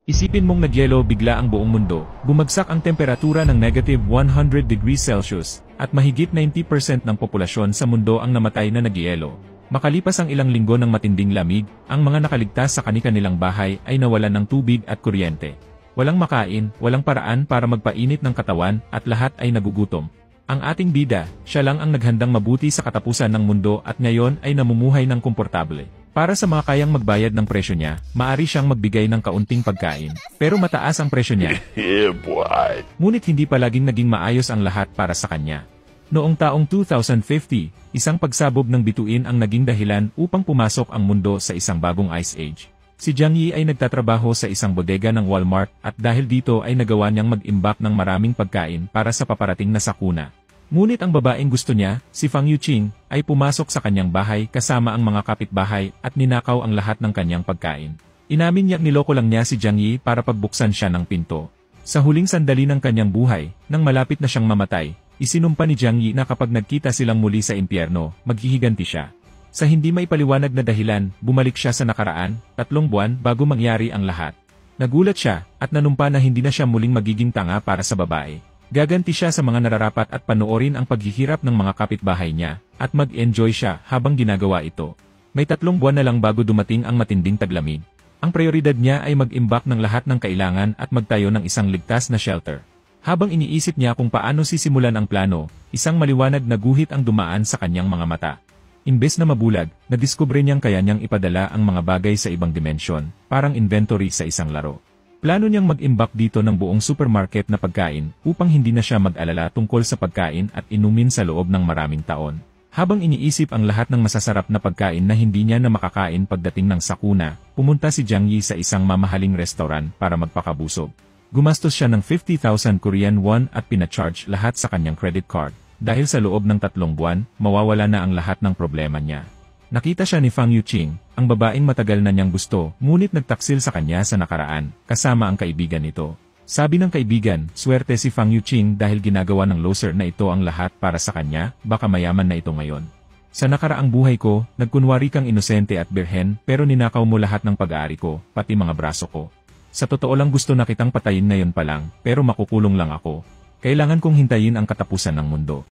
Isipin mong nagyelo bigla ang buong mundo, bumagsak ang temperatura ng negative 100 degrees Celsius, at mahigit 90% ng populasyon sa mundo ang namatay na nagyelo. Makalipas ang ilang linggo ng matinding lamig, ang mga nakaligtas sa kani-kanilang bahay ay nawalan ng tubig at kuryente. Walang makain, walang paraan para magpainit ng katawan, at lahat ay nagugutom. Ang ating bida, siya lang ang naghandang mabuti sa katapusan ng mundo at ngayon ay namumuhay ng komportable. Para sa mga kayang magbayad ng presyo niya, maaari siyang magbigay ng kaunting pagkain. Pero mataas ang presyo niya. Ngunit hindi palaging naging maayos ang lahat para sa kanya. Noong taong 2050, isang pagsabog ng bituin ang naging dahilan upang pumasok ang mundo sa isang bagong ice age. Si Jiang Yi ay nagtatrabaho sa isang bodega ng Walmart at dahil dito ay nagawa niyang mag-imbak ng maraming pagkain para sa paparating na sakuna. Ngunit ang babaeng gusto niya, si Fang Yuqing, ay pumasok sa kanyang bahay kasama ang mga kapitbahay at ninakaw ang lahat ng kanyang pagkain. Inamin niyang niloko lang niya si Jiang Yi para pagbuksan siya ng pinto. Sa huling sandali ng kanyang buhay, nang malapit na siyang mamatay, isinumpa ni Jiang Yi na kapag nagkita silang muli sa impyerno, maghihiganti siya. Sa hindi maipaliwanag na dahilan, bumalik siya sa nakaraan, 3 buwan bago mangyari ang lahat. Nagulat siya, at nanumpa na hindi na siya muling magiging tanga para sa babae. Gaganti siya sa mga nararapat at panoorin ang paghihirap ng mga kapitbahay niya, at mag-enjoy siya habang ginagawa ito. May 3 buwan na lang bago dumating ang matinding taglamig. Ang prioridad niya ay mag-imbak ng lahat ng kailangan at magtayo ng isang ligtas na shelter. Habang iniisip niya kung paano sisimulan ang plano, isang maliwanag na guhit ang dumaan sa kanyang mga mata. Imbes na mabulag, nadiskubre niyang kaya niyang ipadala ang mga bagay sa ibang dimensyon, parang inventory sa isang laro. Plano niyang mag-imbak dito ng buong supermarket na pagkain upang hindi na siya mag-alala tungkol sa pagkain at inumin sa loob ng maraming taon. Habang iniisip ang lahat ng masasarap na pagkain na hindi niya na makakain pagdating ng sakuna, pumunta si Jiang Yi sa isang mamahaling restaurant para magpakabusog. Gumastos siya ng 50,000 Korean won at pinacharge lahat sa kanyang credit card. Dahil sa loob ng 3 buwan, mawawala na ang lahat ng problema niya. Nakita siya ni Fang Yuqing, ang babaeng matagal na niyang gusto, ngunit nagtaksil sa kanya sa nakaraan, kasama ang kaibigan nito. Sabi ng kaibigan, swerte si Fang Yuqing dahil ginagawa ng loser na ito ang lahat para sa kanya, baka mayaman na ito ngayon. Sa nakaraang buhay ko, nagkunwari kang inosente at birhen, pero ninakaw mo lahat ng pag-aari ko, pati mga braso ko. Sa totoo lang gusto na kitang patayin ngayon pa lang, pero makukulong lang ako. Kailangan kong hintayin ang katapusan ng mundo.